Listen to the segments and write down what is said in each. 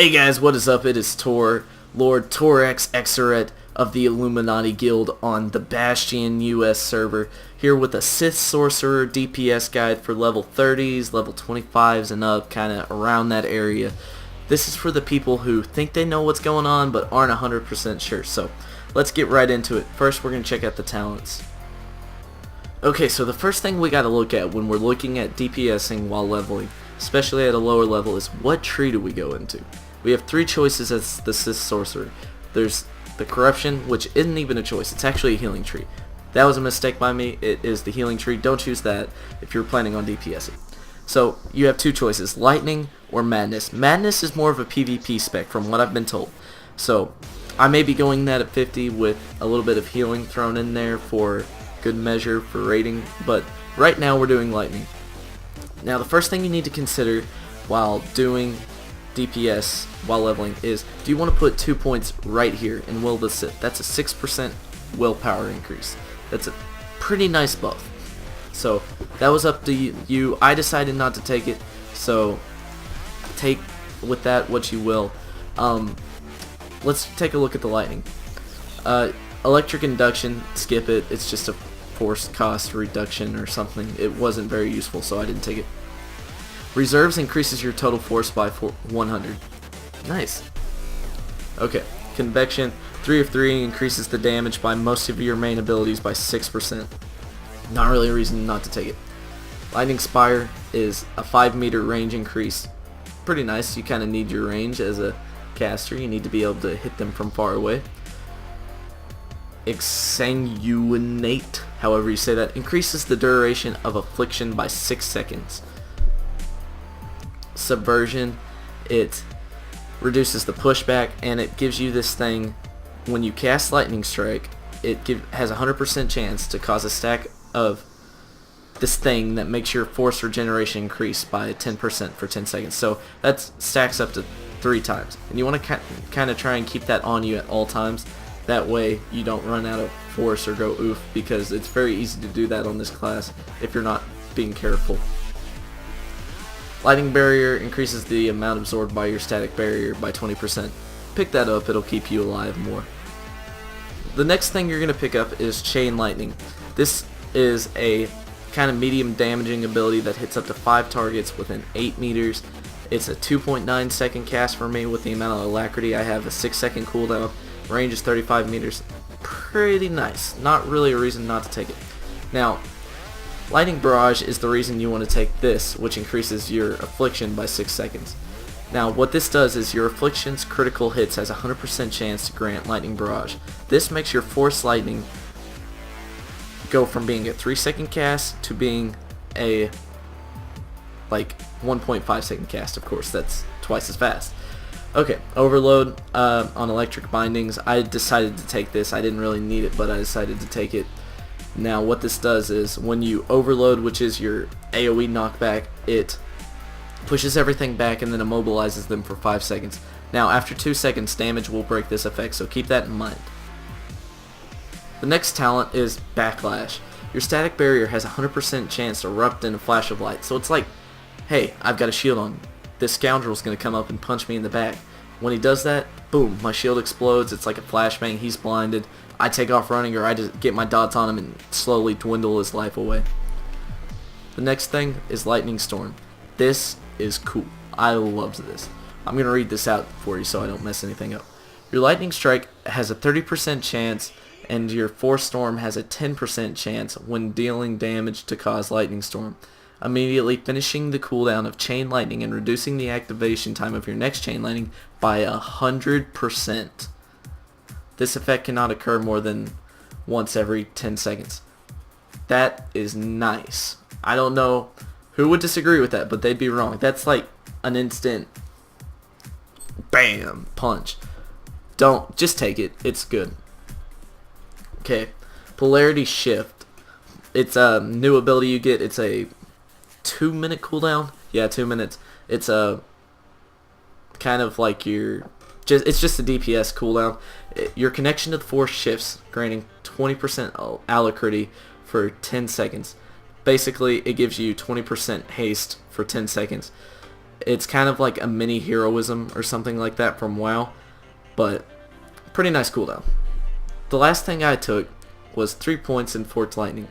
Hey guys, what is up? It is Tor, Lord Torex Exaret of the Illuminati Guild on the Bastion US server, here with a Sith Sorcerer DPS guide for level 30s, level 25s and up, kinda around that area. This is for the people who think they know what's going on but aren't 100% sure, so let's get right into it. First we're going to check out the talents. Okay, so the first thing we got to look at when we're looking at DPSing while leveling, especially at a lower level, is what tree do we go into? We have three choices as the Sith Sorcerer. There's the Corruption, which isn't even a choice. It's actually a healing tree. That was a mistake by me. It is the healing tree. Don't choose that if you're planning on DPSing. So you have two choices, Lightning or Madness. Madness is more of a PvP spec from what I've been told. So I may be going that at 50 with a little bit of healing thrown in there for good measure for rating, but right now we're doing Lightning. Now the first thing you need to consider while doing DPS while leveling is, do you want to put 2 points right here in Will the Sith? That's a 6% willpower increase. That's a pretty nice buff. So that was up to you. I decided not to take it, so take with that what you will. Let's take a look at the Lightning. Electric Induction, skip it. It's just a force cost reduction or something. It wasn't very useful, so I didn't take it. Reserves increases your total force by 100. Nice. Okay. Convection, 3 of 3 increases the damage by most of your main abilities by 6%. Not really a reason not to take it. Lightning Spire is a 5-meter range increase. Pretty nice. You kind of need your range as a caster. You need to be able to hit them from far away. Exsanguinate, however you say that, increases the duration of affliction by 6 seconds. Subversion, it reduces the pushback, and it gives you this thing when you cast Lightning Strike. It has a 100% chance to cause a stack of this thing that makes your force regeneration increase by 10% for 10 seconds. So that stacks up to 3 times, and you want to kind of try and keep that on you at all times. That way you don't run out of force or go oof, because it's very easy to do that on this class if you're not being careful. Lightning Barrier increases the amount absorbed by your static barrier by 20%. Pick that up, it'll keep you alive more. The next thing you're going to pick up is Chain Lightning. This is a kind of medium damaging ability that hits up to 5 targets within 8 meters. It's a 2.9 second cast for me with the amount of alacrity. I have a 6 second cooldown. Range is 35 meters. Pretty nice. Not really a reason not to take it. Now, Lightning Barrage is the reason you want to take this, which increases your affliction by 6 seconds. Now, what this does is your affliction's critical hits has a 100% chance to grant Lightning Barrage. This makes your Force Lightning go from being a 3-second cast to being a 1.5 second cast. Of course, that's twice as fast. Okay, Overload on Electric Bindings. I decided to take this. I didn't really need it, but I decided to take it. Now what this does is, when you overload, which is your AoE knockback, it pushes everything back and then immobilizes them for 5 seconds. Now after 2 seconds, damage will break this effect, so keep that in mind. The next talent is Backlash. Your static barrier has a 100% chance to erupt in a flash of light, so it's like, hey, I've got a shield on. This scoundrel's going to come up and punch me in the back. When he does that, boom, my shield explodes. It's like a flashbang. He's blinded. I take off running, or I just get my dots on him and slowly dwindle his life away. The next thing is Lightning Storm. This is cool. I love this. I'm going to read this out for you so I don't mess anything up. Your Lightning Strike has a 30% chance, and your Force Storm has a 10% chance when dealing damage to cause Lightning Storm, immediately finishing the cooldown of Chain Lightning and reducing the activation time of your next Chain Lightning by 100%. This effect cannot occur more than once every 10 seconds. That is nice. I don't know who would disagree with that, but they'd be wrong. That's like an instant BAM punch. Just take it. It's good. Okay, Polarity Shift. It's a new ability you get. It's a 2-minute cooldown. Yeah, 2 minutes. It's a kind of like it's just a DPS cooldown. Your connection to the Force shifts, granting 20% alacrity for 10 seconds. Basically, it gives you 20% haste for 10 seconds. It's kind of like a mini heroism or something like that from WoW, but pretty nice cooldown. The last thing I took was 3 points in Forked Lightning.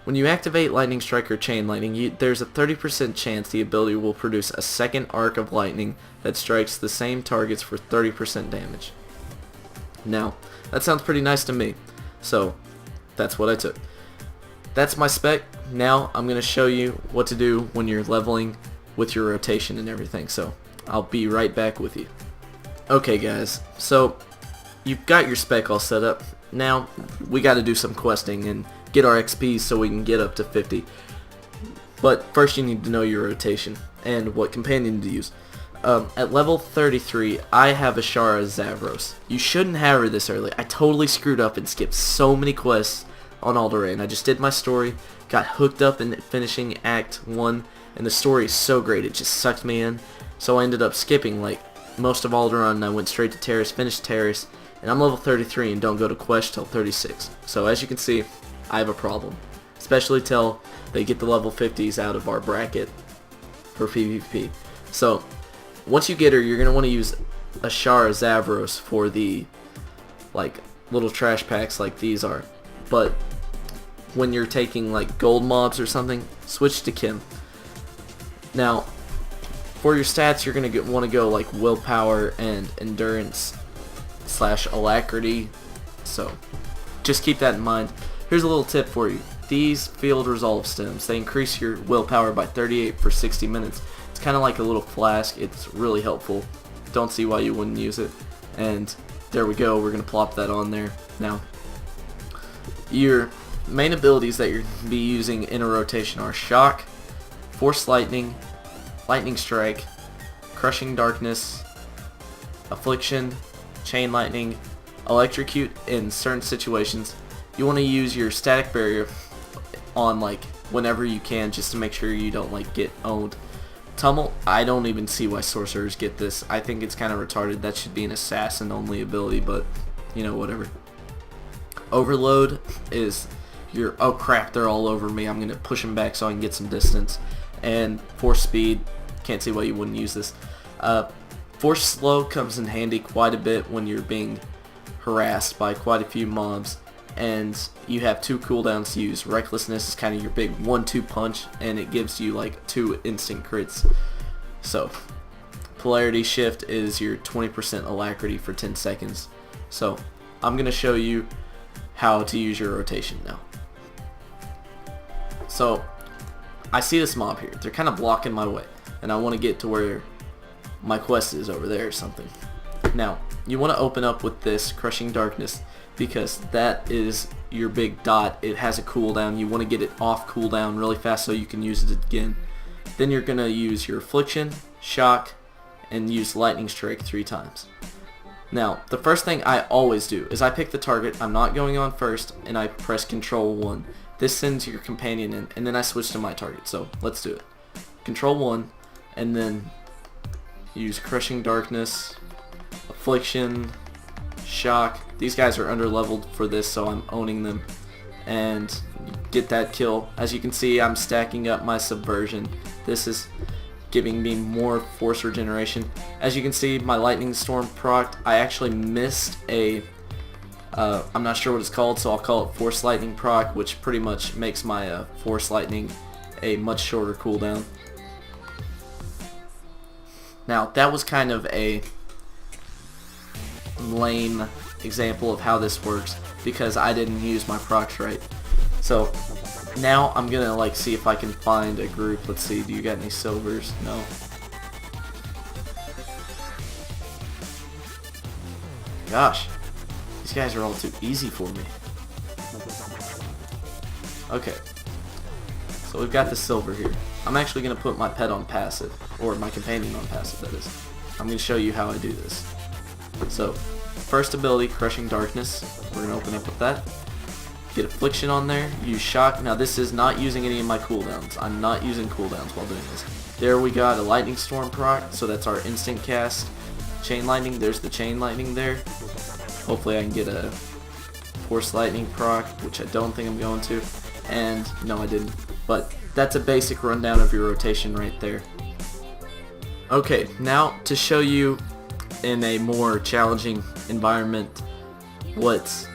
When you activate Lightning Strike or Chain Lightning, there's a 30% chance the ability will produce a second arc of lightning that strikes the same targets for 30% damage. Now, that sounds pretty nice to me, so that's what I took. That's my spec. Now I'm going to show you what to do when you're leveling with your rotation and everything, so I'll be right back with you. Okay guys, so you've got your spec all set up. Now we got to do some questing and get our XP so we can get up to 50. But first you need to know your rotation and what companion to use. At level 33, I have Ashara Zavros. You shouldn't have her this early. I totally screwed up and skipped so many quests on Alderaan. I just did my story, got hooked up in finishing Act 1, and the story is so great, it just sucked me in. So I ended up skipping like most of Alderaan, and I went straight to Terrace, finished Terrace, and I'm level 33 and don't go to quest till 36. So as you can see, I have a problem, especially till they get the level 50s out of our bracket for PvP. So once you get her, you're going to want to use Ashara Zavros for the like little trash packs like these are. But when you're taking like gold mobs or something, switch to Kim. Now for your stats, you're going to want to go like willpower and endurance / alacrity, so just keep that in mind. Here's a little tip for you. These field resolve stems, they increase your willpower by 38 for 60 minutes. It's kind of like a little flask. It's really helpful. Don't see why you wouldn't use it. And there we go, we're going to plop that on there. Now your main abilities that you're going to be using in a rotation are Shock, Force Lightning, Lightning Strike, Crushing Darkness, Affliction, Chain Lightning, Electrocute in certain situations. You want to use your Static Barrier on like whenever you can, just to make sure you don't like get owned. Tumult, I don't even see why sorcerers get this. I think it's kind of retarded. That should be an assassin only ability, but you know, whatever. Overload is your, oh crap, they're all over me, I'm gonna push them back so I can get some distance. And Force Speed, can't see why you wouldn't use this. Force Slow comes in handy quite a bit when you're being harassed by quite a few mobs, and you have 2 cooldowns to use. Recklessness is kind of your big 1-2 punch, and it gives you like 2 instant crits. So Polarity Shift is your 20% alacrity for 10 seconds. So I'm going to show you how to use your rotation now. So I see this mob here. They're kind of blocking my way, and I want to get to where my quest is over there or something. Now you want to open up with this Crushing Darkness, because that is your big dot. It has a cooldown. You want to get it off cooldown really fast so you can use it again. Then you're going to use your Affliction, Shock, and use Lightning Strike 3 times. Now the first thing I always do is I pick the target. I'm not going on first, and I press Control 1. This sends your companion in, and then I switch to my target. So let's do it. Control 1, and then use Crushing Darkness, Affliction, Shock. These guys are under leveled for this, so I'm owning them, and get that kill. As you can see, I'm stacking up my Subversion. This is giving me more force regeneration. As you can see, my Lightning Storm proc, I actually missed a I'm not sure what it's called, so I'll call it Force Lightning proc, which pretty much makes my Force Lightning a much shorter cooldown. Now that was kind of a lame example of how this works because I didn't use my procs right. So now I'm gonna like see if I can find a group. Let's see, do you got any silvers? No. Gosh, these guys are all too easy for me. Okay, so we've got the silver here. I'm actually gonna put my pet on passive, or my companion on passive, that is. I'm gonna show you how I do this. So first ability, Crushing Darkness. We're gonna open up with that. Get Affliction on there, use Shock. Now this is not using any of my cooldowns. I'm not using cooldowns while doing this. There we got a Lightning Storm proc, so that's our instant cast. Chain Lightning, there's the Chain Lightning there. Hopefully I can get a Force Lightning proc, which I don't think I'm going to. And no, I didn't. But that's a basic rundown of your rotation right there. Okay, now to show you in a more challenging environment what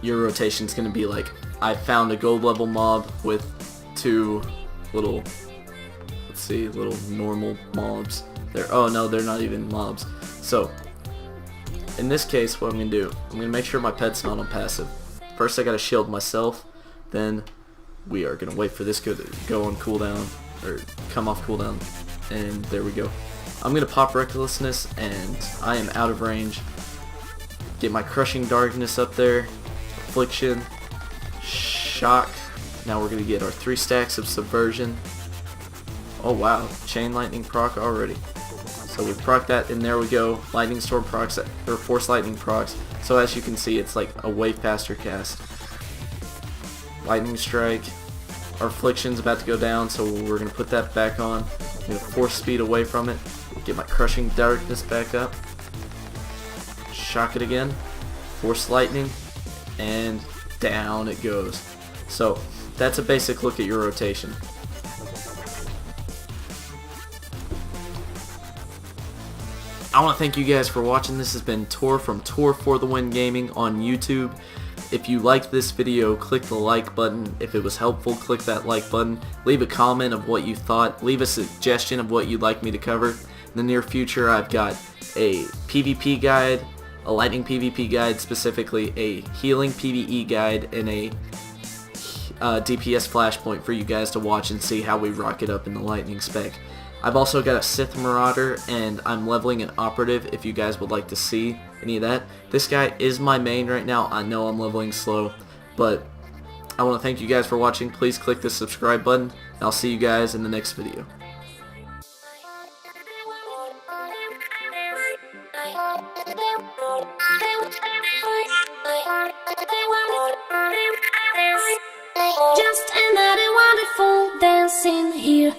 your rotation is going to be like. I found a gold level mob with 2 little, let's see, little normal mobs. Oh no, they're not even mobs. So in this case, what I'm going to do, I'm going to make sure my pet's not on passive. First I got to shield myself, then we are going to wait for this to go on cooldown, or come off cooldown, and there we go. I'm going to pop Recklessness, and I am out of range. Get my Crushing Darkness up there, Affliction, Shock. Now we're going to get our 3 stacks of Subversion. Oh wow, Chain Lightning proc already. So we proc that, and there we go. Lightning Storm procs, or Force Lightning procs. So as you can see, it's like a way faster cast. Lightning Strike. Our Affliction's about to go down, so we're going to put that back on. I'm going to force speed away from it. Get my Crushing Darkness back up. Shock it again. Force Lightning. And down it goes. So that's a basic look at your rotation. I want to thank you guys for watching. This has been Tor from Tor for the Win Gaming on YouTube. If you liked this video, click the like button. If it was helpful, click that like button. Leave a comment of what you thought. Leave a suggestion of what you'd like me to cover. In the near future, I've got a PvP guide, a lightning PvP guide, specifically a healing PvE guide, and a DPS flashpoint for you guys to watch and see how we rock it up in the lightning spec. I've also got a Sith Marauder, and I'm leveling an Operative if you guys would like to see any of that. This guy is my main right now. I know I'm leveling slow, but I want to thank you guys for watching. Please click the subscribe button, and I'll see you guys in the next video. Just another wonderful dancing here.